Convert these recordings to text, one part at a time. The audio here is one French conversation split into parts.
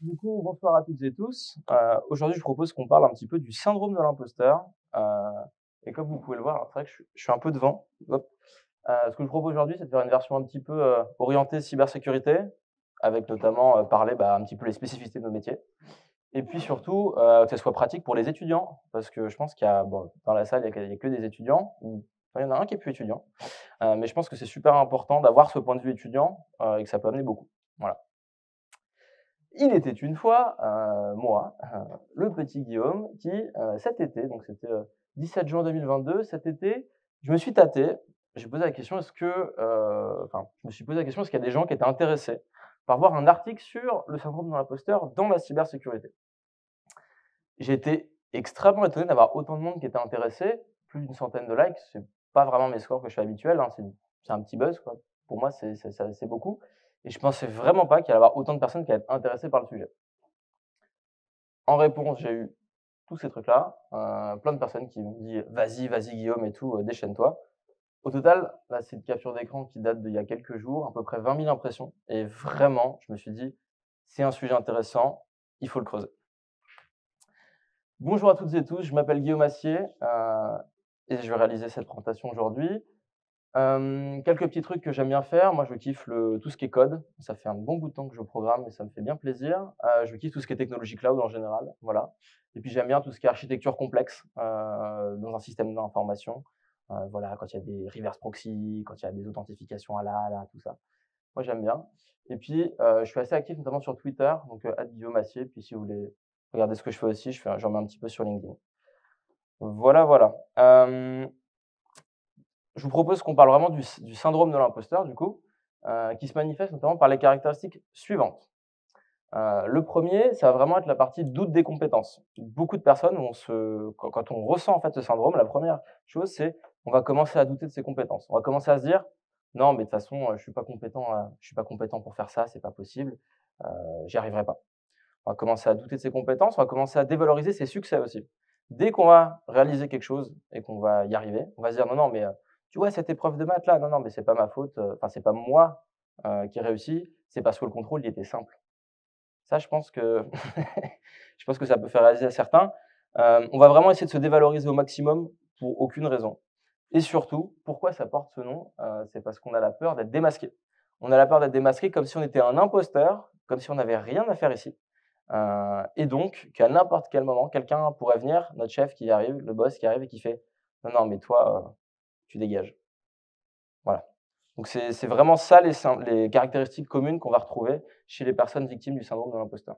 Du coup, bonsoir à toutes et tous. Aujourd'hui, je propose qu'on parle un petit peu du syndrome de l'imposteur. Et comme vous pouvez le voir, alors c'est vrai que je suis un peu devant. Hop. Ce que je propose aujourd'hui, c'est de faire une version un petit peu orientée cybersécurité, avec notamment parler un petit peu les spécificités de nos métiers. Et puis surtout, que ça soit pratique pour les étudiants, parce que je pense qu'il y a, bon, dans la salle, il y a que des étudiants, ou enfin, il y en a un qui est plus étudiant. Mais je pense que c'est super important d'avoir ce point de vue étudiant et que ça peut amener beaucoup. Voilà. Il était une fois, moi, le petit Guillaume qui, cet été, donc c'était, 17 juin 2022, cet été, je me suis tâté. J'ai posé la question, je me suis posé la question, est-ce qu'il y a des gens qui étaient intéressés par voir un article sur le syndrome de l'imposteur dans la cybersécurité? J'ai été extrêmement étonné d'avoir autant de monde qui était intéressé, plus d'une centaine de likes, c'est pas vraiment mes scores que je suis habituel, hein, c'est un petit buzz, quoi. Pour moi, c'est beaucoup et je pensais vraiment pas qu'il y allait avoir autant de personnes qui allaient être intéressées par le sujet. En réponse, j'ai eu tous ces trucs-là, plein de personnes qui m'ont dit: «Vas-y, vas-y Guillaume et tout, déchaîne-toi». Au total, là, c'est une capture d'écran qui date d'il y a quelques jours, à peu près 20 000 impressions et vraiment, je me suis dit: «C'est un sujet intéressant, il faut le creuser». Bonjour à toutes et tous, je m'appelle Guillaume Assier, et je vais réaliser cette présentation aujourd'hui. Quelques petits trucs que j'aime bien faire, moi je kiffe tout ce qui est code, ça fait un bon bout de temps que je programme et ça me fait bien plaisir. Je kiffe tout ce qui est technologie cloud en général, voilà. Et puis j'aime bien tout ce qui est architecture complexe, dans un système d'information. Voilà, quand il y a des reverse proxy, quand il y a des authentifications à la, tout ça. Moi j'aime bien. Et puis, je suis assez actif notamment sur Twitter, donc @guillaumeassier, puis si vous voulez regarder ce que je fais aussi, j'en mets un petit peu sur LinkedIn. Voilà, voilà. Je vous propose qu'on parle vraiment du syndrome de l'imposteur du coup, qui se manifeste notamment par les caractéristiques suivantes. Le premier, ça va vraiment être la partie doute des compétences. Beaucoup de personnes vont quand on ressent en fait ce syndrome, la première chose, c'est on va commencer à douter de ses compétences. On va commencer à se dire: «Non, mais de toute façon, je suis pas compétent pour faire ça, c'est pas possible, j'y arriverai pas». On va commencer à douter de ses compétences, on va commencer à dévaloriser ses succès aussi. Dès qu'on va réaliser quelque chose et qu'on va y arriver, on va se dire: «Non, non, mais tu vois cette épreuve de maths là, non, non, mais c'est pas ma faute, enfin c'est pas moi, qui ai réussi, c'est parce que le contrôle il était simple». Ça, je pense que je pense que ça peut faire réaliser à certains. On va vraiment essayer de se dévaloriser au maximum pour aucune raison et surtout, pourquoi ça porte ce nom? C'est parce qu'on a la peur d'être démasqué. On a la peur d'être démasqué comme si on était un imposteur, comme si on n'avait rien à faire ici, et donc qu'à n'importe quel moment, quelqu'un pourrait venir, notre chef qui arrive, le boss qui arrive et qui fait: «Non, non, mais toi, tu dégages». Voilà. Donc c'est vraiment ça les caractéristiques communes qu'on va retrouver chez les personnes victimes du syndrome de l'imposteur.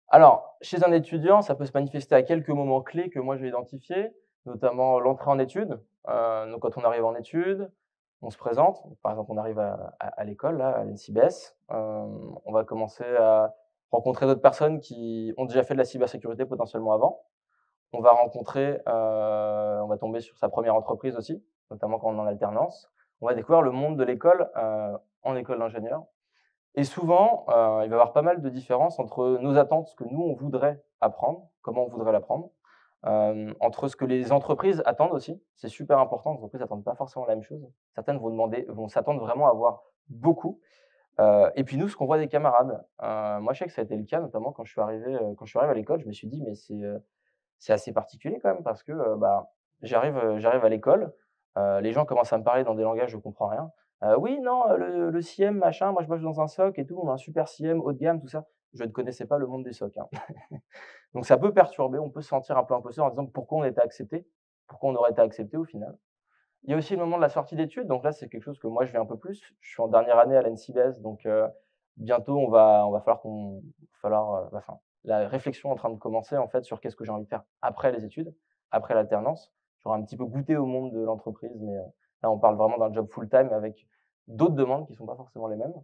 Alors, chez un étudiant, ça peut se manifester à quelques moments clés que moi j'ai identifiés, notamment l'entrée en études. Donc quand on arrive en études, on se présente. Par exemple, on arrive à l'école, là, à l'ENSIBES. On va commencer à rencontrer d'autres personnes qui ont déjà fait de la cybersécurité potentiellement avant. On va on va tomber sur sa première entreprise aussi, notamment quand on est en alternance. On va découvrir le monde de l'école, en école d'ingénieur. Et souvent, il va y avoir pas mal de différences entre nos attentes, ce que nous, on voudrait apprendre, comment on voudrait l'apprendre, entre ce que les entreprises attendent aussi. C'est super important, les entreprises n'attendent pas forcément la même chose. Certaines vont s'attendre vraiment à avoir beaucoup, et puis nous, ce qu'on voit des camarades. Moi, je sais que ça a été le cas, notamment quand je suis arrivé à l'école, je me suis dit: «Mais c'est assez particulier quand même parce que, j'arrive à l'école, les gens commencent à me parler dans des langages, je comprends rien. Oui, non, le CIEM machin, moi je bosse dans un SOC et tout, on a un super CIEM haut de gamme, tout ça. Je ne connaissais pas le monde des SOC, hein. Donc ça peut perturber, on peut se sentir un peu imposteur en disant: «Pourquoi on a été accepté? Pourquoi on aurait été accepté au final?» Il y a aussi le moment de la sortie d'études, donc là, c'est quelque chose que moi je vis un peu plus. Je suis en dernière année à l'ENSIBES, donc bientôt on va falloir la réflexion est en train de commencer en fait sur qu'est-ce que j'ai envie de faire après les études, après l'alternance. J'aurai un petit peu goûté au monde de l'entreprise, mais là on parle vraiment d'un job full time avec d'autres demandes qui ne sont pas forcément les mêmes.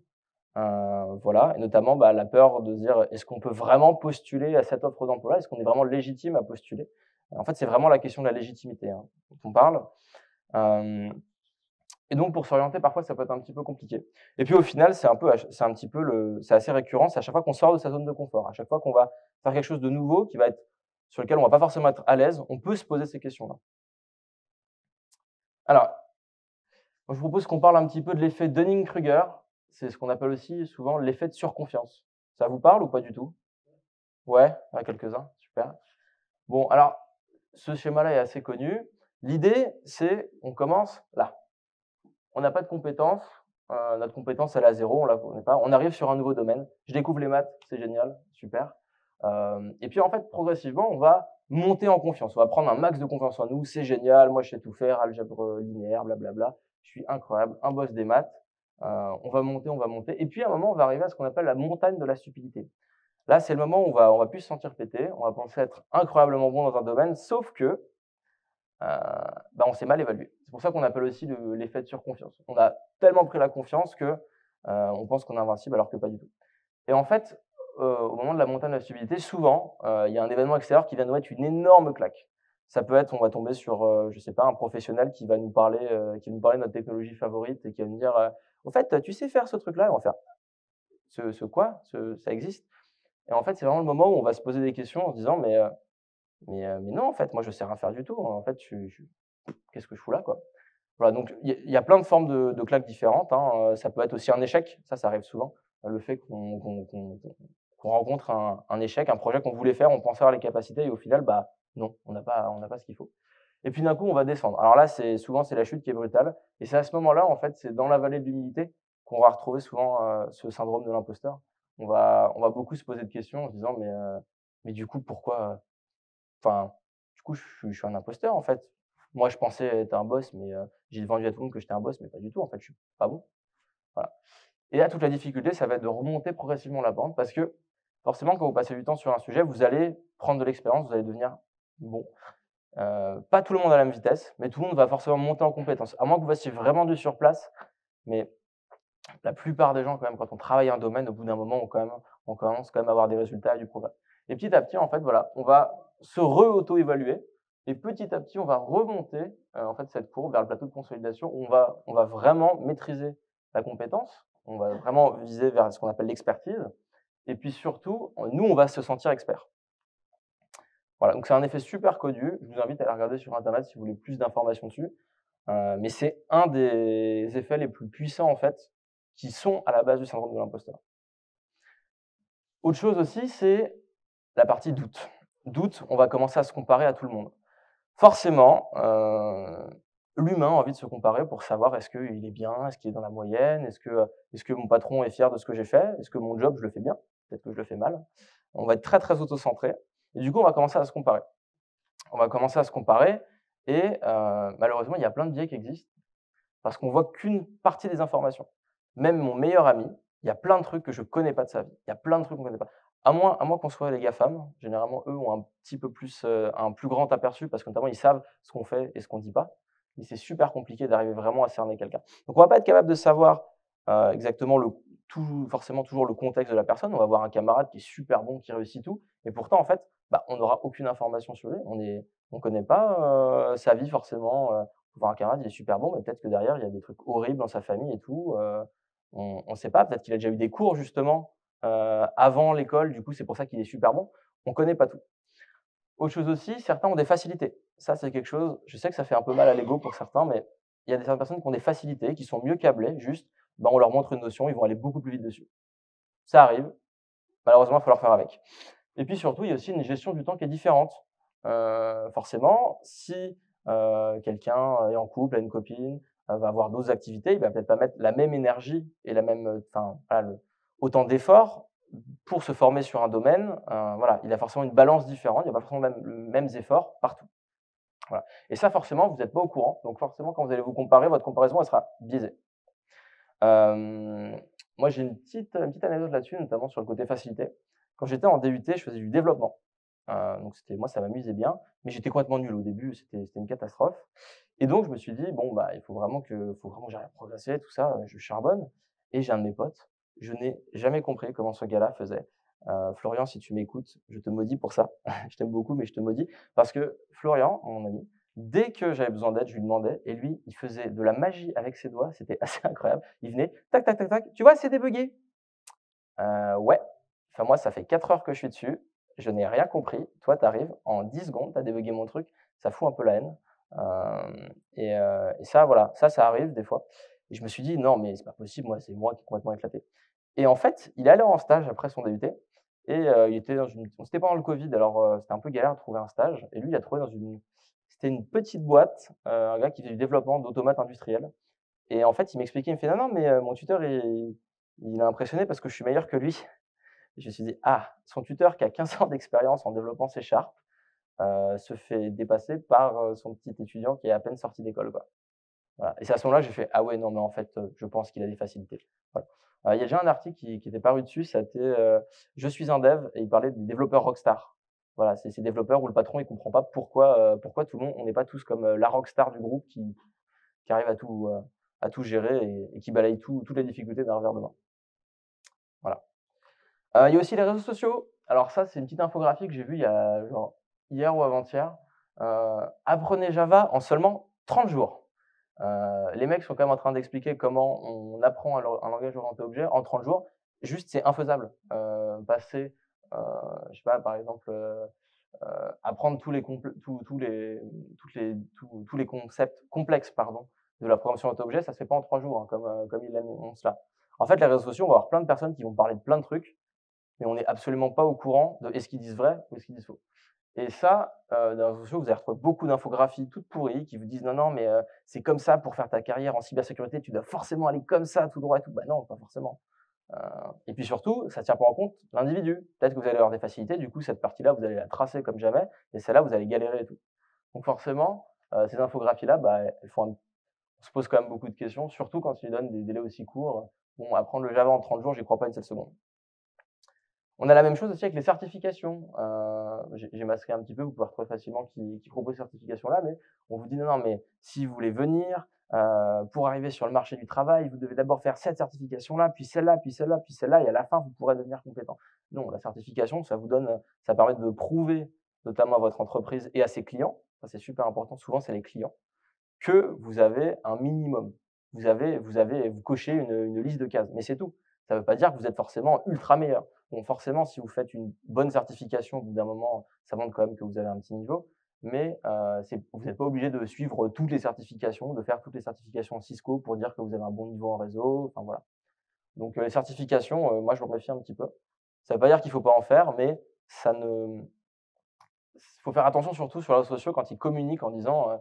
Voilà et notamment, la peur de se dire: «Est-ce qu'on peut vraiment postuler à cette offre d'emploi-là? Est-ce qu'on est vraiment légitime à postuler?» En fait, c'est vraiment la question de la légitimité, hein, dont on parle. Hem et donc pour s'orienter, parfois, ça peut être un petit peu compliqué. Et puis au final, c'est un petit peu c'est assez récurrent, c'est à chaque fois qu'on sort de sa zone de confort, à chaque fois qu'on va faire quelque chose de nouveau qui va être sur lequel on va pas forcément être à l'aise, on peut se poser ces questions-là. Alors, moi, je vous propose qu'on parle un petit peu de l'effet Dunning-Kruger. C'est ce qu'on appelle aussi souvent l'effet de surconfiance. Ça vous parle ou pas du tout? Ouais? Ouais, quelques-uns, super. Bon, alors, ce schéma-là est assez connu. L'idée, c'est on commence là. On n'a pas de compétences, notre compétence elle est à 0, on la connaît pas. On arrive sur un nouveau domaine. Je découvre les maths, c'est génial, super. Et puis en fait, progressivement, on va monter en confiance. On va prendre un max de confiance en nous. C'est génial, moi je sais tout faire, algèbre linéaire, blablabla. Je suis incroyable, un boss des maths. On va monter, on va monter. Et puis à un moment, on va arriver à ce qu'on appelle la montagne de la stupidité. Là, c'est le moment où on va plus se sentir péter. On va penser être incroyablement bon dans un domaine, sauf que bah, on s'est mal évalué. C'est pour ça qu'on appelle aussi l'effet de surconfiance. On a tellement pris la confiance que on pense qu'on est invincible alors que pas du tout. Et en fait, au moment de la montagne de la stupidité, souvent, il y a un événement extérieur qui vient nous mettre une énorme claque. Ça peut être, on va tomber sur, je sais pas, un professionnel qui va nous parler de notre technologie favorite et qui va nous dire, «Au fait, tu sais faire ce truc-là?» Et on va faire: «Ce quoi? Ça existe?» Et en fait, c'est vraiment le moment où on va se poser des questions en se disant: mais non, en fait, moi, je sais rien faire du tout. En fait, qu'est-ce que je fous là, quoi?» Voilà, donc il y a plein de formes de claques différentes, hein, ça peut être aussi un échec, ça arrive souvent. Le fait qu'on rencontre un échec, un projet qu'on voulait faire, on pensait avoir les capacités et au final, bah, non, on n'a pas ce qu'il faut. Et puis d'un coup, on va descendre. Alors là, c'est la chute qui est brutale et c'est à ce moment-là, en fait, c'est dans la vallée de l'humilité qu'on va retrouver souvent, ce syndrome de l'imposteur. On va beaucoup se poser de questions en se disant: «Mais du coup, pourquoi, enfin, du coup, je suis un imposteur, en fait. Moi, je pensais être un boss, mais j'ai vendu à tout le monde que j'étais un boss, mais pas du tout, en fait, je suis pas bon». Voilà. Et là, toute la difficulté, ça va être de remonter progressivement la pente parce que forcément, quand vous passez du temps sur un sujet, vous allez prendre de l'expérience, vous allez devenir bon. Pas tout le monde à la même vitesse, mais tout le monde va forcément monter en compétence. À moins que vous fassiez vraiment du sur place, mais la plupart des gens, quand même, quand on travaille un domaine, au bout d'un moment, on commence quand même à avoir des résultats et du progrès. Et petit à petit, en fait, voilà, on va se re-auto-évaluer et petit à petit, on va remonter, en fait, cette courbe vers le plateau de consolidation où on va vraiment maîtriser la compétence. On va vraiment viser vers ce qu'on appelle l'expertise et puis surtout, nous, on va se sentir expert. Voilà, donc c'est un effet super connu. Je vous invite à aller regarder sur internet si vous voulez plus d'informations dessus. Mais c'est un des effets les plus puissants, en fait, qui sont à la base du syndrome de l'imposteur. Autre chose aussi, c'est la partie doute. Doute, on va commencer à se comparer à tout le monde. Forcément, l'humain a envie de se comparer pour savoir est-ce qu'il est bien, est-ce qu'il est dans la moyenne, est-ce que mon patron est fier de ce que j'ai fait, est-ce que mon job, je le fais bien, peut-être que je le fais mal. On va être très, très auto-centré et du coup, on va commencer à se comparer. On va commencer à se comparer et malheureusement, il y a plein de biais qui existent parce qu'on voit qu'une partie des informations. Même mon meilleur ami, il y a plein de trucs que je connais pas de sa vie. Il y a plein de trucs qu'on connaît pas. À moins qu'on soit les GAFAM, généralement, eux ont un petit peu plus, un plus grand aperçu parce que notamment ils savent ce qu'on fait et ce qu'on dit pas. Mais c'est super compliqué d'arriver vraiment à cerner quelqu'un. Donc on va pas être capable de savoir, exactement forcément toujours le contexte de la personne. On va avoir un camarade qui est super bon, qui réussit tout et pourtant en fait, bah, on n'aura aucune information sur lui. On connaît pas, sa vie forcément, voir un camarade, il est super bon, mais peut-être que derrière, il y a des trucs horribles dans sa famille et tout, on ne sait pas. Peut-être qu'il a déjà eu des cours justement, avant l'école, du coup, c'est pour ça qu'il est super bon. On connaît pas tout. Autre chose aussi, certains ont des facilités. Ça, c'est quelque chose, je sais que ça fait un peu mal à l'ego pour certains, mais il y a certaines personnes qui ont des facilités, qui sont mieux câblées, juste, ben, on leur montre une notion, ils vont aller beaucoup plus vite dessus. Ça arrive, malheureusement, il faut leur faire avec. Et puis surtout, il y a aussi une gestion du temps qui est différente. Forcément, si, quelqu'un est en couple, a une copine, va avoir d'autres activités, il va peut-être pas mettre la même énergie et la même, enfin, voilà, autant d'efforts pour se former sur un domaine. Voilà, il a forcément une balance différente, il y a pas forcément les mêmes efforts partout. Voilà, et ça forcément, vous n'êtes pas au courant, donc forcément quand vous allez vous comparer, votre comparaison, elle sera biaisée. Hem, Moi, j'ai une petite anecdote là-dessus, notamment sur le côté facilité. Quand j'étais en DUT, je faisais du développement. Donc moi, ça m'amusait bien, mais j'étais complètement nul au début, c'était une catastrophe et donc je me suis dit: «Bon, bah, il faut vraiment que j'arrive à progresser, tout ça, je charbonne» et j'ai un de mes potes, je n'ai jamais compris comment ce gars-là faisait. Florian, si tu m'écoutes, je te maudis pour ça. Je t'aime beaucoup, mais je te maudis parce que Florian, mon ami, dès que j'avais besoin d'aide, je lui demandais et lui, il faisait de la magie avec ses doigts, c'était assez incroyable. Il venait, tac, tac, tac, tac: «Tu vois, c'est débuggé». Ouais. Enfin moi, ça fait 4 heures que je suis dessus, je n'ai rien compris. Toi, tu arrives, en 10 secondes, tu as débuggé mon truc, ça fout un peu la haine. Et ça, voilà, ça arrive des fois. Et je me suis dit: «Non, mais c'est pas possible, moi, c'est moi qui est complètement éclaté». Et en fait, il est allé en stage après son DUT et il était dans une c'était pendant le covid, alors, c'était un peu galère de trouver un stage et lui, il a trouvé dans une c'était une petite boîte, un gars qui faisait du développement d'automates industriels et en fait, il m'expliquait, il me fait: «Non, non, mais mon tuteur, il est impressionné parce que je suis meilleur que lui». Je me suis dit: «Ah, son tuteur qui a 15 ans d'expérience en développement C# se fait dépasser par, son petit étudiant qui est à peine sorti d'école, quoi». Voilà et c'est à ce moment-là que j'ai fait: «Ah ouais, non, mais en fait, je pense qu'il a des facilités». Voilà. Il y a déjà un article qui était paru dessus, ça était, «Je suis un dev» et il parlait des développeurs rockstar. Voilà, c'est ces développeurs où le patron, il comprend pas pourquoi tout le monde on n'est pas tous comme, la rockstar du groupe qui arrive à tout gérer et qui balaye toutes les difficultés d'un revers de main. Voilà. Il y a aussi les réseaux sociaux. Alors ça, c'est une petite infographie que j'ai vue il y a genre hier ou avant-hier. Apprenez Java en seulement 30 jours. Les mecs sont quand même en train d'expliquer comment on apprend un langage orienté objet en 30 jours. Juste, c'est infaisable. Passer, heu, je sais pas, par exemple, apprendre tous les compl tous les tous les concepts complexes, pardon, de la programmation orientée objet, ça se fait pas en 3 jours, hein, comme il l'annonce là. En fait, les réseaux sociaux, on va avoir plein de personnes qui vont parler de plein de trucs, mais on n'est absolument pas au courant de est-ce qu'ils disent vrai ou est-ce qu'ils disent faux. Et ça, dans les réseaux sociaux, vous allez retrouver beaucoup d'infographies toutes pourries qui vous disent: «Non, non, mais c'est comme ça pour faire ta carrière en cybersécurité, tu dois forcément aller comme ça, tout droit et tout». Bah non, pas forcément. Heu et puis surtout, ça ne tient pas en compte l'individu. Peut-être que vous allez avoir des facilités, du coup, cette partie-là, vous allez la tracer comme jamais et celle-là, vous allez galérer et tout. Donc forcément, ces infographies-là, bah, elles font un on se pose quand même beaucoup de questions, surtout quand ils donnent des délais aussi courts. Bon, apprendre le Java en 30 jours, j'y crois pas une seule seconde. On a la même chose aussi avec les certifications. J'ai masqué un petit peu, vous pouvez retrouver facilement qui propose ces certifications-là, mais on vous dit: «Non, non, mais si vous voulez venir, pour arriver sur le marché du travail, vous devez d'abord faire cette certification-là, puis celle-là, puis celle-là, puis celle-là et à la fin, vous pourrez devenir compétent». Non, la certification, ça vous donne, ça permet de prouver, notamment à votre entreprise et à ses clients, ça c'est super important, souvent c'est les clients, que vous avez un minimum. Vous cochez une liste de cases, mais c'est tout. Ça ne veut pas dire que vous êtes forcément ultra meilleur. Bon, forcément, si vous faites une bonne certification, au bout d'un moment, ça montre quand même que vous avez un petit niveau, mais vous n'êtes pas obligé de suivre toutes les certifications, de faire toutes les certifications en Cisco pour dire que vous avez un bon niveau en réseau, enfin voilà. Donc les certifications, moi je me méfie un petit peu. Ça ne veut pas dire qu'il ne faut pas en faire, mais ça ne il faut faire attention surtout sur les réseaux sociaux quand ils communiquent en disant,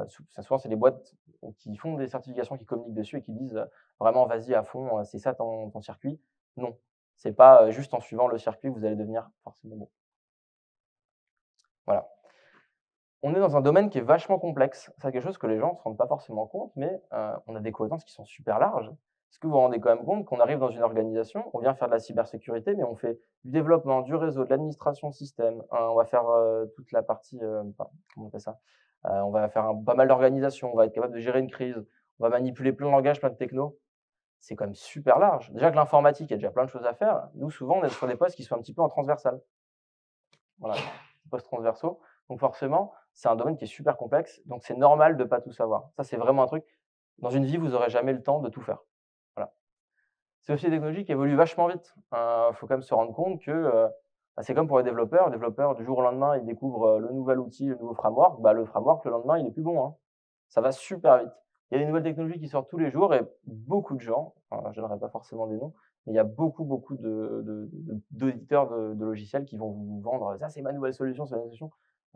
souvent c'est des boîtes qui font des certifications, qui communiquent dessus et qui disent, vraiment: «Vas-y à fond, c'est ça ton circuit». Non, c'est pas, juste en suivant le circuit que vous allez devenir forcément bon. Voilà. On est dans un domaine qui est vachement complexe. C'est quelque chose que les gens ne se rendent pas forcément compte, mais on a des compétences qui sont super larges. Est-ce que vous vous rendez quand même compte qu'on arrive dans une organisation, on vient faire de la cybersécurité, mais on fait du développement, du réseau, de l'administration système, on va faire, toute la partie, enfin, comment on appelle ça? On va faire pas mal d'organisation, on va être capable de gérer une crise, on va manipuler plein de langages, plein de technos. C'est quand même super large. Déjà que l'informatique, il y a déjà plein de choses à faire. Nous, souvent, on est sur des postes qui sont un petit peu en transversal. Voilà, postes transversaux. Donc forcément, c'est un domaine qui est super complexe, donc c'est normal de pas tout savoir. Ça, c'est vraiment un truc dans une vie, vous aurez jamais le temps de tout faire. Voilà. C'est aussi des technologies qui évoluent vachement vite. Faut quand même se rendre compte que, bah, c'est comme pour les développeurs. Le développeur, du jour au lendemain, il découvre, le nouvel outil, le nouveau framework. Bah, le framework, le lendemain, il est plus bon, hein. Ça va super vite. Il y a des nouvelles technologies qui sortent tous les jours et beaucoup de gens, je donnerai pas forcément des noms, mais il y a beaucoup d'éditeurs de logiciels qui vont vous vendre: «Ça, c'est ma nouvelle solution, c'est ma solution».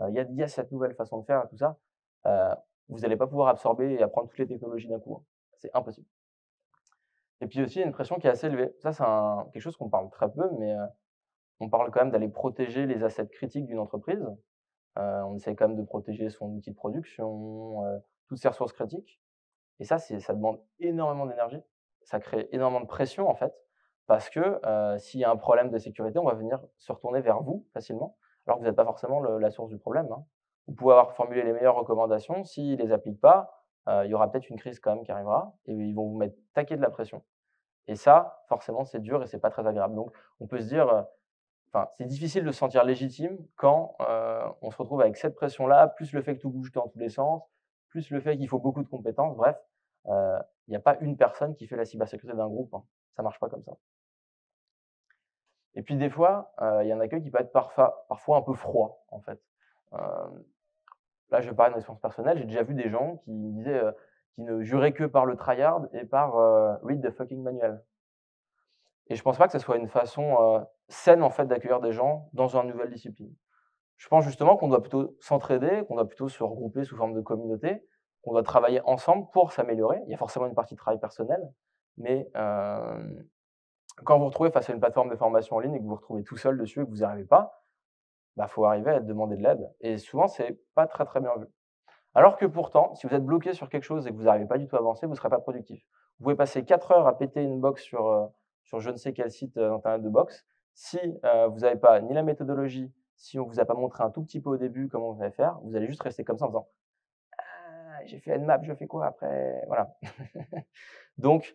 Il y a cette nouvelle façon de faire et tout ça. Heu, vous n'allez pas pouvoir absorber et apprendre toutes les technologies d'un coup, hein. C'est impossible. Et puis aussi, il y a une pression qui est assez élevée. Ça, c'est quelque chose qu'on parle très peu, mais on parle quand même d'aller protéger les assets critiques d'une entreprise. On essaie quand même de protéger son outil de production, toutes ses ressources critiques. Et ça demande énormément d'énergie. Ça crée énormément de pression, en fait, parce que, s'il y a un problème de sécurité, on va venir se retourner vers vous facilement, alors que vous n'êtes pas forcément la source du problème, hein. Vous pouvez avoir formulé les meilleures recommandations, s'ils les appliquent pas, il y aura peut-être une crise quand même qui arrivera et ils vont vous mettre taquet de la pression. Et ça, forcément, c'est dur et c'est pas très agréable. Donc on peut se dire, enfin, c'est difficile de se sentir légitime quand, on se retrouve avec cette pression-là, plus le fait que tout bouge dans tous les sens, plus le fait qu'il faut beaucoup de compétences. Bref, il n'y a pas une personne qui fait la cybersécurité d'un groupe, hein. Ça marche pas comme ça. Et puis des fois, il y a un accueil qui peut être parfois un peu froid, en fait. Hem, Là, je vais parler de mon expérience personnelle. J'ai déjà vu des gens qui me disaient, qui ne juraient que par le tryhard et par, «read the fucking manual». et je pense pas que ça soit une façon, saine, en fait, d'accueillir des gens dans une nouvelle discipline. Je pense justement qu'on doit plutôt s'entraider, qu'on doit plutôt se regrouper sous forme de communauté, qu'on doit travailler ensemble pour s'améliorer. Il y a forcément une partie de travail personnel, mais quand vous vous retrouvez face à une plateforme de formation en ligne et que vous vous retrouvez tout seul dessus et que vous n'y arrivez pas, bah, faut arriver à demander de l'aide et souvent c'est pas très, très bien vu. Alors que pourtant, si vous êtes bloqué sur quelque chose et que vous n'arrivez pas du tout à avancer, vous ne serez pas productif. Vous pouvez passer 4 heures à péter une box sur je ne sais quel site, internet de boxe. Si, vous n'avez pas ni la méthodologie, si on vous a pas montré un tout petit peu au début comment vous allez faire, vous allez juste rester comme ça en faisant: «Ah, j'ai fait Nmap, je fais quoi après?» Voilà. Donc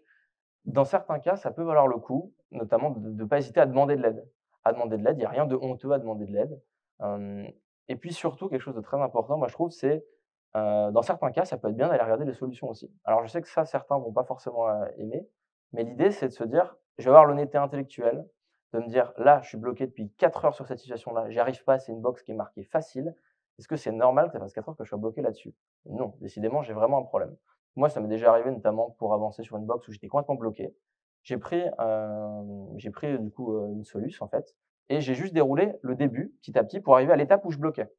dans certains cas, ça peut valoir le coup, notamment de ne pas hésiter à demander de l'aide. À demander de l'aide, il y a rien de honteux à demander de l'aide. Hem et puis surtout, quelque chose de très important, moi je trouve, c'est, dans certains cas, ça peut être bien d'aller regarder les solutions aussi. Alors je sais que ça, certains vont pas forcément, aimer, mais l'idée, c'est de se dire: «Je vais avoir l'honnêteté intellectuelle de me dire: "Là, je suis bloqué depuis 4 heures sur cette situation-là, j'y arrive pas, c'est une box qui est marquée facile. Est-ce que c'est normal que ça fasse 4 heures que je sois bloqué là-dessus? Non, décidément, j'ai vraiment un problème"». Moi, ça m'est déjà arrivé notamment pour avancer sur une box où j'étais complètement bloqué. J'ai pris du coup, une soluce en fait et j'ai juste déroulé le début petit à petit pour arriver à l'étape où je bloquais.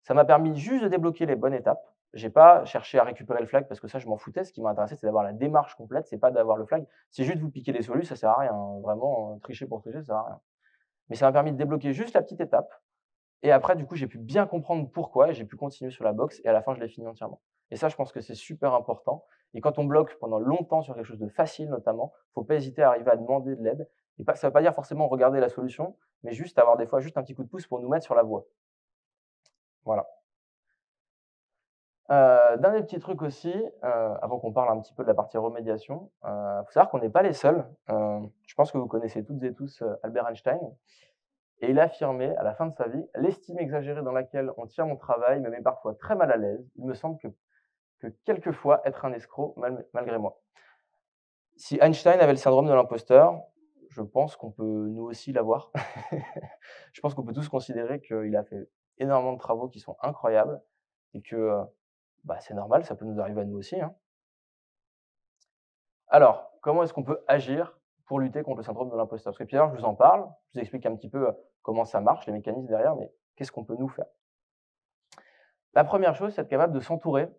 Ça m'a permis juste de débloquer les bonnes étapes. J'ai pas cherché à récupérer le flag parce que ça, je m'en foutais. Ce qui m'intéressait, c'est d'avoir la démarche complète, c'est pas d'avoir le flag. Si juste vous piquez les solutions, ça sert à rien, hein. Vraiment, tricher pour tricher, ça sert à rien. Mais ça m'a permis de débloquer juste la petite étape et après, du coup, j'ai pu bien comprendre pourquoi et j'ai pu continuer sur la box et à la fin, je l'ai fini entièrement. Et ça, je pense que c'est super important. Et quand on bloque pendant longtemps sur quelque chose de facile notamment, faut pas hésiter à arriver à demander de l'aide. Et pas, ça veut pas dire forcément regarder la solution, mais juste avoir des fois juste un petit coup de pouce pour nous mettre sur la voie. Voilà. Dernier petit truc aussi, avant qu'on parle un petit peu de la partie remédiation, faut savoir qu'on n'est pas les seuls. Je pense que vous connaissez toutes et tous, Albert Einstein. Et il a affirmé à la fin de sa vie: «L'estime exagérée dans laquelle on tient mon travail me met parfois très mal à l'aise. Il me semble que quelquefois être un escroc malgré moi». Si Einstein avait le syndrome de l'imposteur, je pense qu'on peut nous aussi l'avoir. Je pense qu'on peut tous considérer qu'il a fait énormément de travaux qui sont incroyables et que, bah, c'est normal, ça peut nous arriver à nous aussi, hein. Alors, comment est-ce qu'on peut agir pour lutter contre le syndrome de l'imposteur? Parce que tout à l'heure, je vous en parle, je vous explique un petit peu, comment ça marche, les mécanismes derrière, mais qu'est-ce qu'on peut nous faire? La première chose, c'est être capable de s'entourer.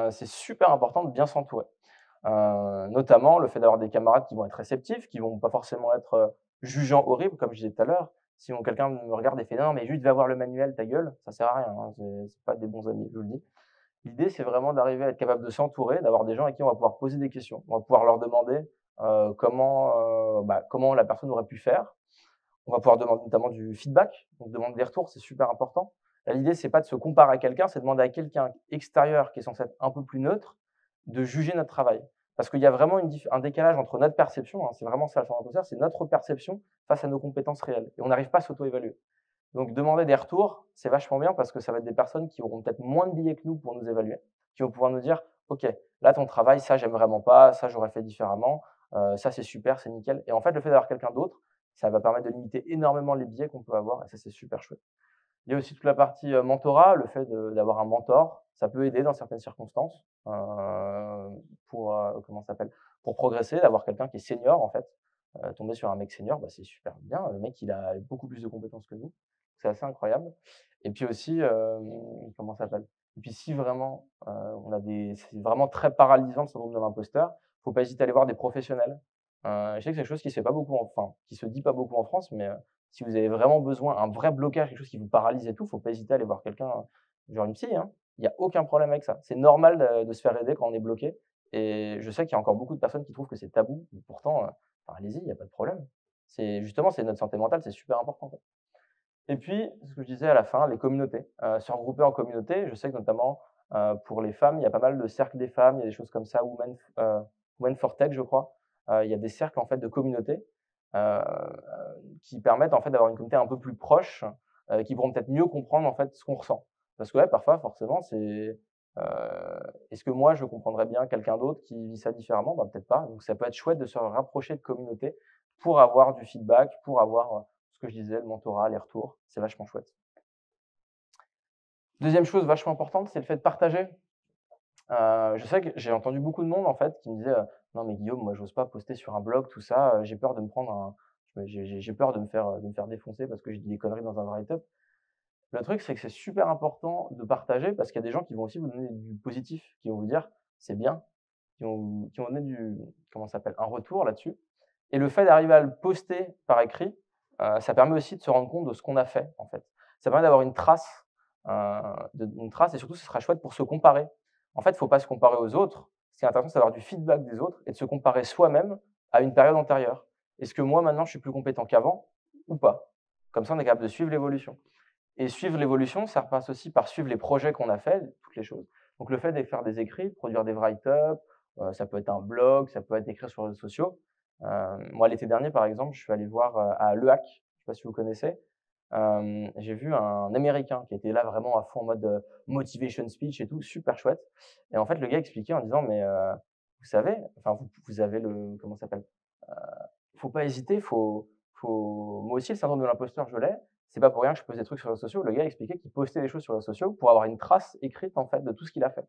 C'est super important de bien s'entourer. Notamment le fait d'avoir des camarades qui vont être réceptifs, qui vont pas forcément être, jugeants horribles, comme je disais tout à l'heure. Si quelqu'un me regarde et fait: «Non, mais juste va voir le manuel, ta gueule», ça sert à rien, hein, c'est pas des bons amis, je vous le dis. L'idée, c'est vraiment d'arriver à être capable de s'entourer, d'avoir des gens à qui on va pouvoir poser des questions. On va pouvoir leur demander, comment la personne aurait pu faire. On va pouvoir demander notamment du feedback, donc demander des retours, c'est super important. Là, l'idée, c'est pas de se comparer à quelqu'un, c'est de demander à quelqu'un extérieur qui est censé être un peu plus neutre, de juger notre travail. Parce qu'il y a vraiment un décalage entre notre perception, hein, c'est vraiment ça le centre d'imposteur, c'est notre perception face à nos compétences réelles et on n'arrive pas à s'auto-évaluer. Donc demander des retours, c'est vachement bien parce que ça va être des personnes qui auront peut-être moins de billets que nous pour nous évaluer, qui vont pouvoir nous dire: «OK, là ton travail, ça j'aime vraiment pas, ça j'aurais fait différemment, ça c'est super, c'est nickel» et en fait, le fait d'avoir quelqu'un d'autre, ça va permettre de limiter énormément les biais qu'on peut avoir et ça, c'est super chouette. Il y a aussi toute la partie, mentorat, le fait d'avoir un mentor, ça peut aider dans certaines circonstances, pour, comment ça s'appelle? Pour progresser, d'avoir quelqu'un qui est senior en fait. Tomber sur un mec senior, bah, c'est super bien. Le mec, il a beaucoup plus de compétences que nous. C'est assez incroyable et puis aussi, comment ça s'appelle? Et puis si vraiment, c'est vraiment très paralysant le syndrome de l'imposteur, faut pas hésiter à aller voir des professionnels. Je sais que c'est quelque chose qui se fait pas beaucoup qui se dit pas beaucoup en France, mais si vous avez vraiment besoin, un vrai blocage, quelque chose qui vous paralyse et tout, faut pas hésiter à aller voir quelqu'un, genre une psy, hein. Il y a aucun problème avec ça. C'est normal de se faire aider quand on est bloqué et je sais qu'il y a encore beaucoup de personnes qui trouvent que c'est tabou, mais pourtant, enfin, allez-y, il y a pas de problème. C'est justement, c'est notre santé mentale, c'est super important, quoi. Et puis, ce que je disais à la fin, les communautés, se regrouper en communauté. Je sais que notamment, pour les femmes, il y a pas mal de cercles des femmes, il y a des choses comme ça, Women for Tech, je crois. Il y a des cercles, en fait, de communautés, heu, qui permettent, en fait, d'avoir une communauté un peu plus proche, qui pourront peut-être mieux comprendre, en fait, ce qu'on ressent. Parce que, ouais, parfois, forcément, est-ce que moi, je comprendrais bien quelqu'un d'autre qui vit ça différemment? Bah, peut-être pas. Donc ça peut être chouette de se rapprocher de communautés pour avoir du feedback, pour avoir, ce que je disais, le mentorat, les retours, c'est vachement chouette. Deuxième chose vachement importante, c'est le fait de partager. Je sais que j'ai entendu beaucoup de monde en fait qui me disait: Non, mais Guillaume, moi, j'ose pas poster sur un blog, tout ça, j'ai peur de me prendre un j'ai peur de me faire défoncer parce que j'ai dit des conneries dans un write-up. Le truc, c'est que c'est super important de partager parce qu'il y a des gens qui vont aussi vous donner du positif, qui vont vous dire: «C'est bien», qui vont donner comment ça s'appelle? Un retour là-dessus et le fait d'arriver à le poster par écrit, ça permet aussi de se rendre compte de ce qu'on a fait, en fait. Ça permet d'avoir une trace, une trace et surtout, ce sera chouette pour se comparer. En fait, il ne faut pas se comparer aux autres. Ce qui est intéressant, c'est d'avoir du feedback des autres et de se comparer soi-même à une période antérieure. Est-ce que moi, maintenant, je suis plus compétent qu'avant ou pas? Comme ça, on est capable de suivre l'évolution. Et suivre l'évolution, ça passe aussi par suivre les projets qu'on a faits, toutes les choses. Donc le fait de faire des écrits, de produire des write-up, ça peut être un blog, ça peut être écrire sur les réseaux sociaux. Moi, l'été dernier, par exemple, je suis allé voir, à Le Hack, je ne sais pas si vous connaissez. J'ai vu un Américain qui était là vraiment à fond en mode, motivation speech et tout, super chouette et en fait, le gars expliquait en disant: «Mais, vous savez, enfin vous avez le comment ça s'appelle? Faut pas hésiter, faut moi aussi le syndrome de l'imposteur, je l'ai. C'est pas pour rien que je poste des trucs sur les réseaux sociaux. Le gars expliquait qu'il postait des choses sur les réseaux sociaux pour avoir une trace écrite, en fait, de tout ce qu'il a fait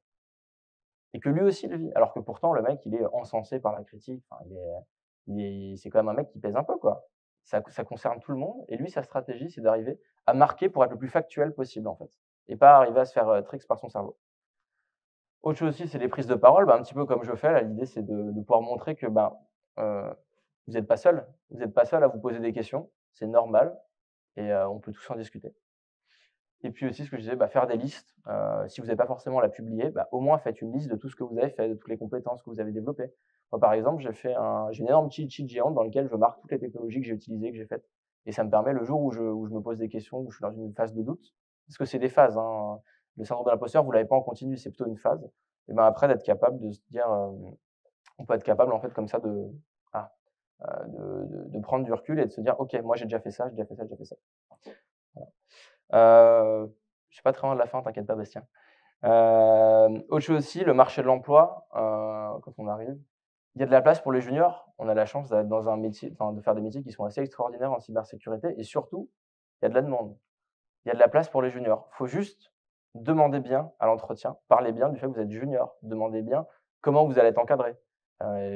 et que lui aussi le vit. Alors que pourtant le mec, il est encensé par la critique, enfin c'est quand même un mec qui pèse un peu, quoi. Ça concerne tout le monde et lui, sa stratégie, c'est d'arriver à marquer pour être le plus factuel possible, en fait et pas arriver à se faire, tricks par son cerveau. Autre chose aussi, c'est les prises de parole, bah, un petit peu comme je fais là, l'idée c'est de pouvoir montrer que, ben, heu, vous n'êtes pas seul. Vous n'êtes pas seul à vous poser des questions, c'est normal et on peut tous en discuter. Et puis aussi ce que je disais, bah, faire des listes, si vous n'avez pas forcément la publier, bah, au moins faites une liste de tout ce que vous avez fait, de toutes les compétences que vous avez développées. Moi, par exemple, j'ai une énorme cheat sheet géante dans lequel je marque toutes les technologies que j'ai utilisées, que j'ai faites et ça me permet le jour où je me pose des questions, où je suis dans une phase de doute, parce que c'est des phases, hein, le syndrome de l'imposteur, vous l'avez pas en continu, c'est plutôt une phase et ben, après d'être capable de se dire, on peut être capable en fait comme ça ah, de prendre du recul et de se dire: «OK, moi j'ai déjà fait ça, j'ai déjà fait ça, j'ai déjà fait ça». Je suis pas très loin de la fin, t'inquiète pas Bastien. Autre chose aussi, le marché de l'emploi, quand on arrive, il y a de la place pour les juniors. On a la chance d'être dans un métier enfin de faire des métiers qui sont assez extraordinaires en cybersécurité et surtout, il y a de la demande. Il y a de la place pour les juniors. Il faut juste demander bien à l'entretien, parler bien du fait que vous êtes junior, demandez bien comment vous allez être encadré,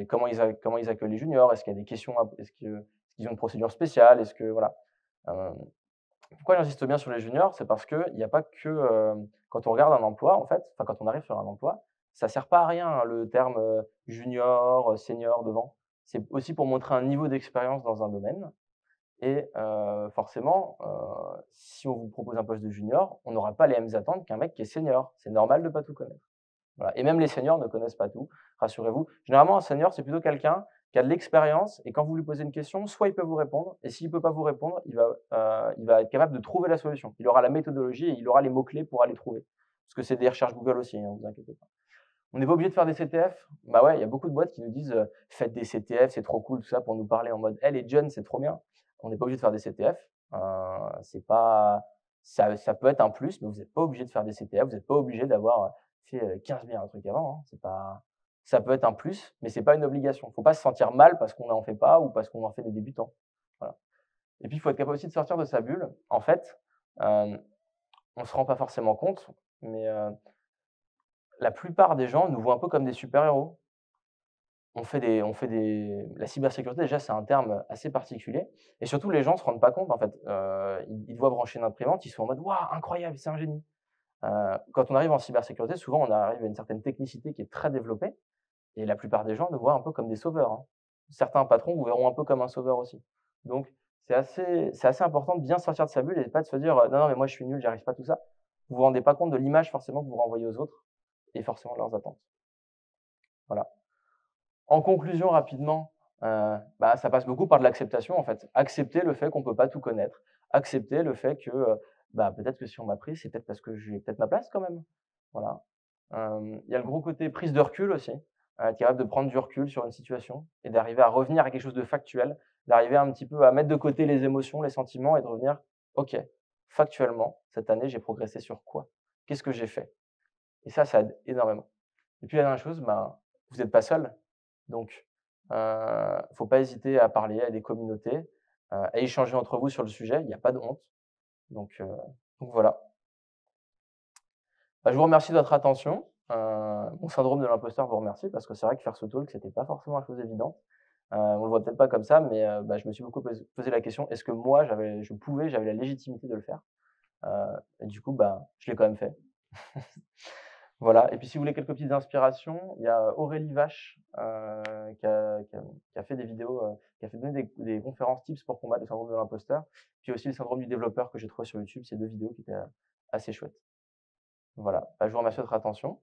comment ils accueillent les juniors, est-ce qu'il y a des questions est-ce qu'ils ont une procédure spéciale? Est-ce que voilà, hem pourquoi j'insiste bien sur les juniors? C'est parce qu'il n'y a pas que, quand on regarde un emploi en fait, enfin quand on arrive sur un emploi, ça sert pas à rien, hein, le terme, junior, senior devant. C'est aussi pour montrer un niveau d'expérience dans un domaine et forcément, si on vous propose un poste de junior, on n'aura pas les mêmes attentes qu'un mec qui est senior. C'est normal de pas tout connaître. Voilà et même les seniors ne connaissent pas tout, rassurez-vous. Généralement, un senior, c'est plutôt quelqu'un qui a de l'expérience et quand vous lui posez une question, soit il peut vous répondre et s'il peut pas vous répondre, il va être capable de trouver la solution. Il aura la méthodologie et il aura les mots-clés pour aller trouver. Parce que c'est des recherches Google aussi, hein, vous inquiétez pas. On n'est pas obligé de faire des CTF? Bah ouais, il y a beaucoup de boîtes qui nous disent, «Faites des CTF, c'est trop cool», tout ça, pour nous parler en mode: «Eh les jeunes, c'est trop bien». On n'est pas obligé de faire des CTF, c'est pas ça peut être un plus, mais vous n'êtes pas obligé de faire des CTF, vous n'êtes pas obligé d'avoir, fait, 15 000 un truc avant, hein. C'est pas ça peut être un plus, mais c'est pas une obligation. Faut pas se sentir mal parce qu'on n'en fait pas ou parce qu'on en fait des débutants. Voilà et puis il faut être capable aussi de sortir de sa bulle. En fait, hem, on se rend pas forcément compte, mais la plupart des gens nous voient un peu comme des super-héros. On fait des la cybersécurité déjà, c'est un terme assez particulier et surtout les gens se rendent pas compte en fait, ils voient brancher une imprimante, ils sont en mode: «Waouh, incroyable, c'est un génie!» Quand on arrive en cybersécurité, souvent on arrive à une certaine technicité qui est très développée et la plupart des gens nous voient un peu comme des sauveurs, hein. Certains patrons vous verront un peu comme un sauveur aussi. Donc c'est assez important de bien sortir de sa bulle et pas de se dire: «Non, non, mais moi je suis nul, j'y arrive pas», tout ça. Vous vous rendez pas compte de l'image forcément que vous renvoyez aux autres et forcément de leurs attentes. Voilà. En conclusion rapidement, bah, ça passe beaucoup par de l'acceptation en fait. Accepter le fait qu'on ne peut pas tout connaître. Accepter le fait que, bah, peut-être que si on m'a pris, c'est peut-être parce que j'ai peut-être ma place quand même. Voilà. Il y a le gros côté prise de recul aussi, être capable de prendre du recul sur une situation et d'arriver à revenir à quelque chose de factuel, d'arriver un petit peu à mettre de côté les émotions, les sentiments et de revenir: «OK, factuellement, cette année, j'ai progressé sur quoi? Qu'est-ce que j'ai fait?» et ça aide énormément. Et puis la dernière chose, ben, vous n'êtes pas seul. Donc, faut pas hésiter à parler à des communautés, à échanger entre vous sur le sujet, il y a pas de honte. Donc, heu, donc voilà. Bah, je vous remercie de votre attention, Mon syndrome de l'imposteur vous remercie parce que c'est vrai que faire ce talk, c'était pas forcément la chose évidente. On le voit peut-être pas comme ça, mais bah, je me suis beaucoup posé la question: «Est-ce que moi j'avais la légitimité de le faire?» Et du coup, bah, je l'ai quand même fait. Voilà et puis si vous voulez quelques petites inspirations, il y a Aurélie Vache, qui a fait des vidéos, qui a fait donner des conférences tips pour combattre le syndrome de l'imposteur. Puis aussi le syndrome du développeur que j'ai trouvé sur YouTube, c'est 2 vidéos qui étaient, assez chouettes. Voilà, bah, je vous remercie de votre attention.